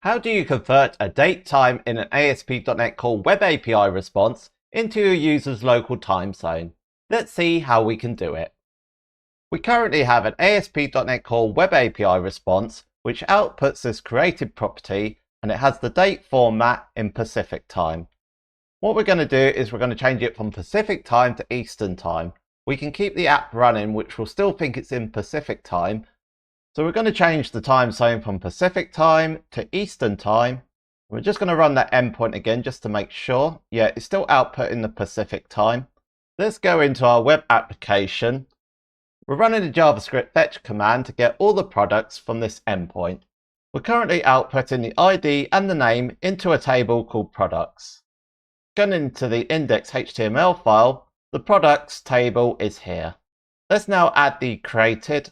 How do you convert a date time in an ASP.NET Core Web API response into your user's local time zone? Let's see how we can do it. We currently have an ASP.NET Core Web API response which outputs this created property, and it has the date format in Pacific time. What we're going to do is we're going to change it from Pacific time to Eastern time. We can keep the app running, which will still think it's in Pacific time. So we're going to change the time zone from Pacific time to Eastern time. We're just going to run that endpoint again just to make sure. Yeah, it's still outputting the Pacific time. Let's go into our web application. We're running a JavaScript fetch command to get all the products from this endpoint. We're currently outputting the ID and the name into a table called products. Going into the index.html file, the products table is here. Let's now add the created.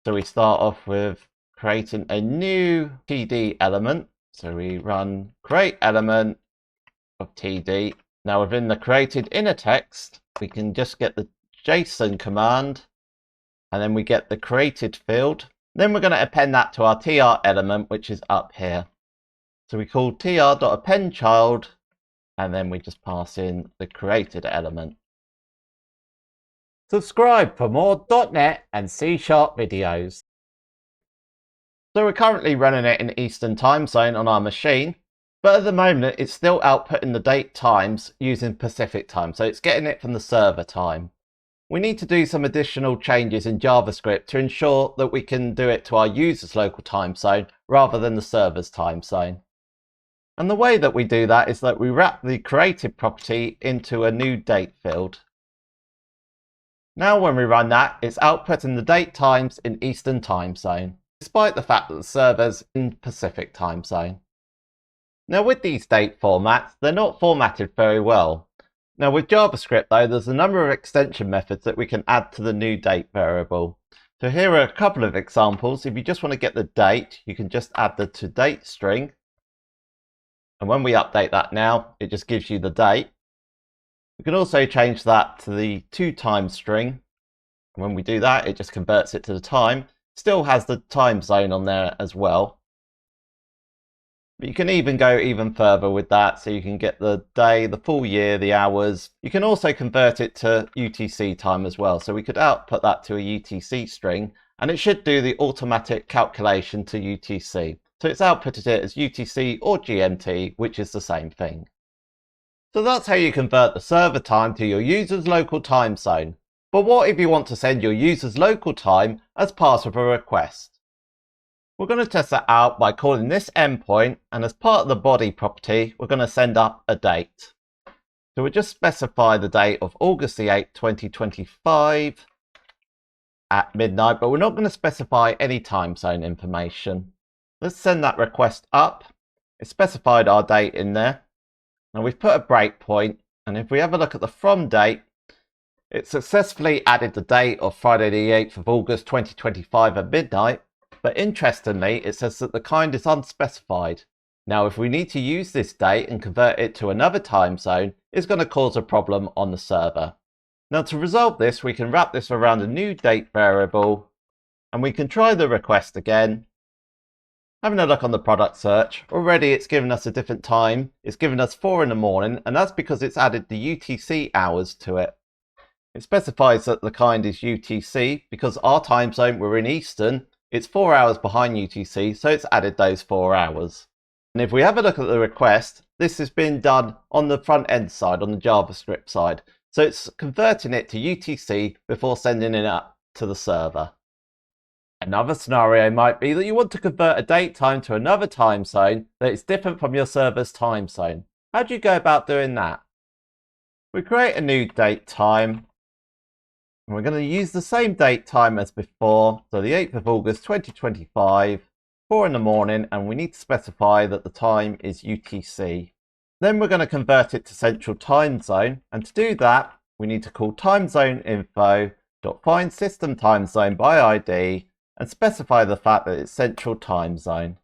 So we start off with creating a new TD element. So we run create element of TD. Now within the created inner text, we can just get the JSON command, and then we get the created field. Then we're going to append that to our TR element, which is up here. So we call tr.appendChild, and then we just pass in the created element. Subscribe for more .NET and C# videos. So we're currently running it in Eastern time zone on our machine, but at the moment it's still outputting the date times using Pacific time, so it's getting it from the server time. We need to do some additional changes in JavaScript to ensure that we can do it to our user's local time zone rather than the server's time zone. And the way that we do that is that we wrap the created property into a new date field. Now when we run that, it's outputting the date times in Eastern time zone, despite the fact that the server's in Pacific time zone. Now with these date formats, they're not formatted very well. Now with JavaScript though, there's a number of extension methods that we can add to the new date variable. So here are a couple of examples. If you just want to get the date, you can just add the toDate string. And when we update that now, it just gives you the date. We can also change that to the toTime string. And when we do that, it just converts it to the time. Still has the time zone on there as well. But you can even go even further with that, so you can get the day, the full year, the hours. You can also convert it to UTC time as well. So we could output that to a UTC string, and it should do the automatic calculation to UTC. So it's outputted it as UTC or GMT, which is the same thing. So that's how you convert the server time to your user's local time zone. But what if you want to send your user's local time as part of a request? We're going to test that out by calling this endpoint, and as part of the body property, we're going to send up a date. So we'll just specify the date of August the 8th, 2025 at midnight, but we're not going to specify any time zone information. Let's send that request up. It's specified our date in there. Now we've put a breakpoint, and if we have a look at the from date, it successfully added the date of Friday the 8th of August 2025 at midnight. But interestingly, it says that the kind is unspecified. Now, if we need to use this date and convert it to another time zone, it's going to cause a problem on the server. Now, to resolve this, we can wrap this around a new date variable, and we can try the request again. Having a look on the product search, already it's given us a different time. It's given us 4 in the morning, and that's because it's added the UTC hours to it. It specifies that the kind is UTC because our time zone, we're in Eastern. It's 4 hours behind UTC, so it's added those 4 hours. And if we have a look at the request, this has been done on the front end side, on the JavaScript side. So it's converting it to UTC before sending it up to the server. Another scenario might be that you want to convert a date time to another time zone that is different from your server's time zone. How do you go about doing that? We create a new date time. And we're going to use the same date time as before, so the 8th of August 2025, 4 in the morning, and we need to specify that the time is UTC. Then we're going to convert it to Central Time Zone, and to do that, we need to call timezoneInfo.find system time zone by ID and specify the fact that it's Central Time Zone.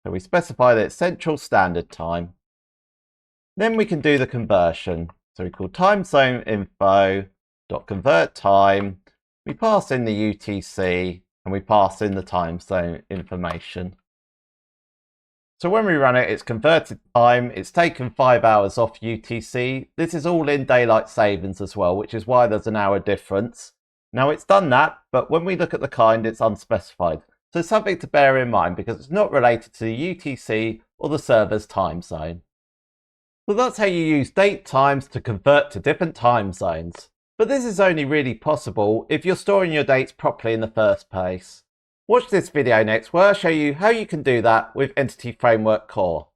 So we specify that it's Central Standard Time. Then we can do the conversion. So we call timezoneInfo.convert time, we pass in the UTC, and we pass in the time zone information. So when we run it, it's converted time, it's taken 5 hours off UTC. This is all in daylight savings as well, which is why there's an hour difference. Now it's done that, but when we look at the kind, it's unspecified. So something to bear in mind because it's not related to the UTC or the server's time zone. So that's how you use date times to convert to different time zones. But this is only really possible if you're storing your dates properly in the first place. Watch this video next where I'll show you how you can do that with Entity Framework Core.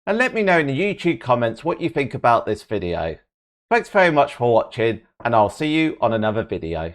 And let me know in the YouTube comments what you think about this video. Thanks very much for watching, and I'll see you on another video.